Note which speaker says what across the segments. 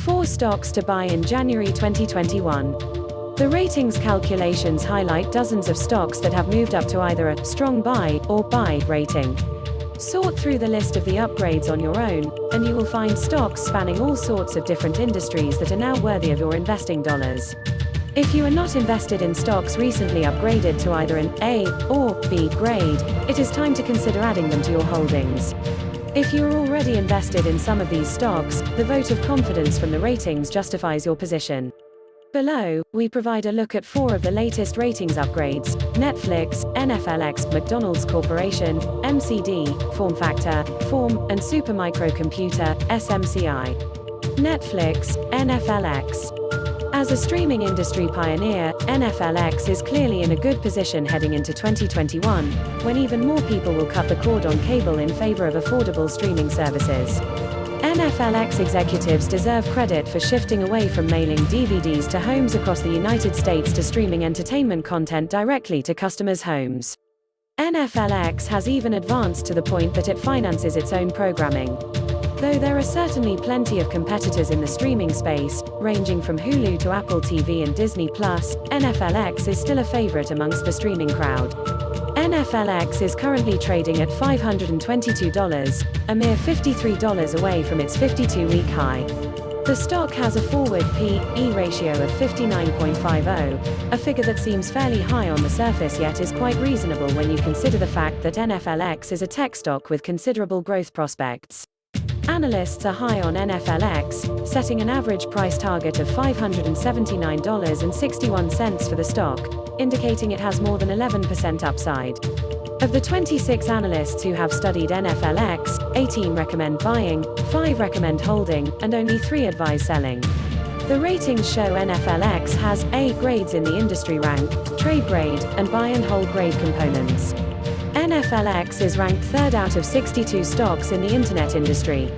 Speaker 1: 4 stocks to buy in January 2021. The ratings calculations highlight dozens of stocks that have moved up to either a strong buy or buy rating. Sort through the list of the upgrades on your own, and you will find stocks spanning all sorts of different industries that are now worthy of your investing dollars. If you are not invested in stocks recently upgraded to either an A or B grade, it is time to consider adding them to your holdings. If you are already invested in some of these stocks, the vote of confidence from the ratings justifies your position. Below, we provide a look at 4 of the latest ratings upgrades: Netflix, NFLX, McDonald's Corporation, MCD, Form Factor, Form, and Supermicrocomputer, SMCI. Netflix, NFLX. As a streaming industry pioneer, NFLX is clearly in a good position heading into 2021, when even more people will cut the cord on cable in favor of affordable streaming services. NFLX executives deserve credit for shifting away from mailing DVDs to homes across the United States to streaming entertainment content directly to customers' homes. NFLX has even advanced to the point that it finances its own programming. Though there are certainly plenty of competitors in the streaming space, ranging from Hulu to Apple TV and Disney+, NFLX is still a favorite amongst the streaming crowd. NFLX is currently trading at $522, a mere $53 away from its 52-week high. The stock has a forward P/E ratio of 59.50, a figure that seems fairly high on the surface yet is quite reasonable when you consider the fact that NFLX is a tech stock with considerable growth prospects. Analysts are high on NFLX, setting an average price target of $579.61 for the stock, indicating it has more than 11% upside. Of the 26 analysts who have studied NFLX, 18 recommend buying, 5 recommend holding, and only 3 advise selling. The ratings show NFLX has A grades in the industry rank, trade grade, and buy and hold grade components. NFLX is ranked 3rd out of 62 stocks in the internet industry.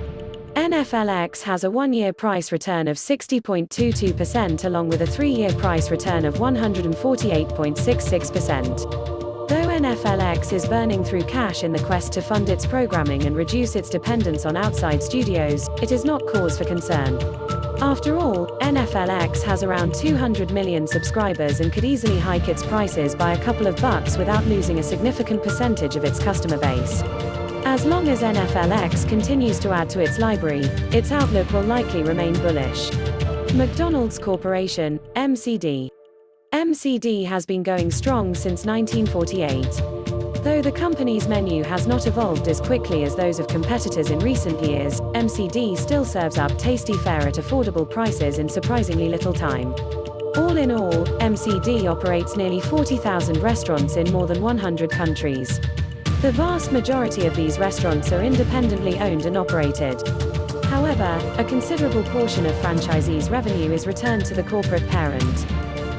Speaker 1: NFLX has a 1-year price return of 60.22% along with a 3-year price return of 148.66%. Though NFLX is burning through cash in the quest to fund its programming and reduce its dependence on outside studios, it is not cause for concern. After all, NFLX has around 200 million subscribers and could easily hike its prices by a couple of bucks without losing a significant percentage of its customer base. As long as NFLX continues to add to its library, its outlook will likely remain bullish. McDonald's Corporation, MCD. MCD has been going strong since 1948. Though the company's menu has not evolved as quickly as those of competitors in recent years, MCD still serves up tasty fare at affordable prices in surprisingly little time. All in all, MCD operates nearly 40,000 restaurants in more than 100 countries. The vast majority of these restaurants are independently owned and operated. However, a considerable portion of franchisees' revenue is returned to the corporate parent.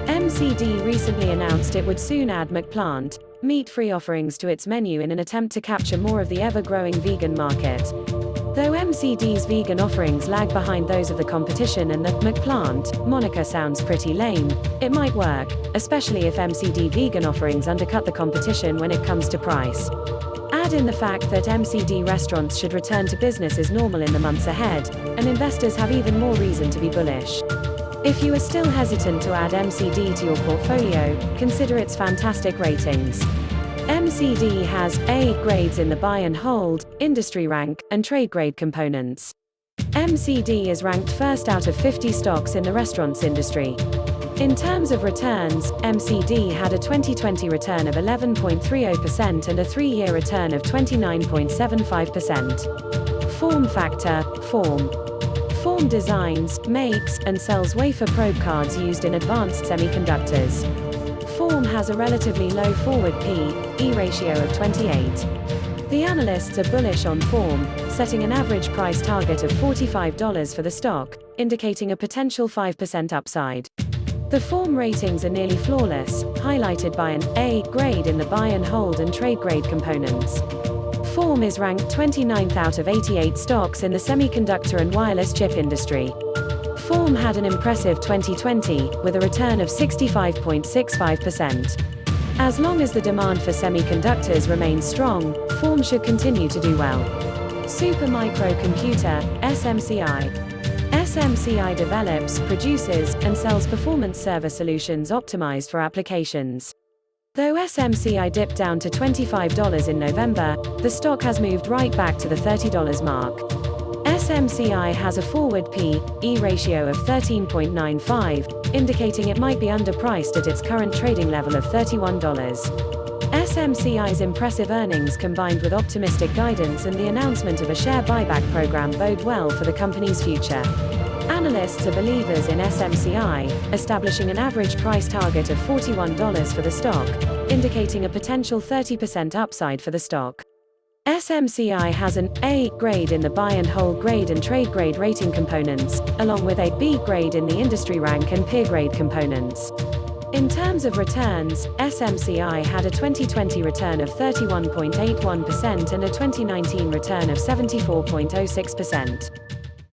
Speaker 1: MCD recently announced it would soon add McPlant, meat-free offerings to its menu in an attempt to capture more of the ever-growing vegan market. Though MCD's vegan offerings lag behind those of the competition and the McPlant moniker sounds pretty lame, it might work, especially if MCD vegan offerings undercut the competition when it comes to price. Add in the fact that MCD restaurants should return to business as normal in the months ahead, and investors have even more reason to be bullish. If you are still hesitant to add MCD to your portfolio, consider its fantastic ratings. MCD has A grades in the buy and hold, industry rank, and trade grade components. MCD is ranked 1st out of 50 stocks in the restaurants industry. In terms of returns, MCD had a 2020 return of 11.30% and a 3-year return of 29.75%. Form Factor, Form. Form designs, makes, and sells wafer probe cards used in advanced semiconductors. Form has a relatively low forward P/E ratio of 28. The analysts are bullish on Form, setting an average price target of $45 for the stock, indicating a potential 5% upside. The Form ratings are nearly flawless, highlighted by an A grade in the buy and hold and trade grade components. Form is ranked 29th out of 88 stocks in the semiconductor and wireless chip industry. Form had an impressive 2020, with a return of 65.65%. As long as the demand for semiconductors remains strong, Form should continue to do well. Supermicrocomputer, SMCI. SMCI develops, produces, and sells performance server solutions optimized for applications. Though SMCI dipped down to $25 in November, the stock has moved right back to the $30 mark. SMCI has a forward P/E ratio of 13.95, indicating it might be underpriced at its current trading level of $31. SMCI's impressive earnings combined with optimistic guidance and the announcement of a share buyback program bode well for the company's future. Analysts are believers in SMCI, establishing an average price target of $41 for the stock, indicating a potential 30% upside for the stock. SMCI has an A grade in the buy and hold grade and trade grade rating components, along with a B grade in the industry rank and peer grade components. In terms of returns, SMCI had a 2020 return of 31.81% and a 2019 return of 74.06%.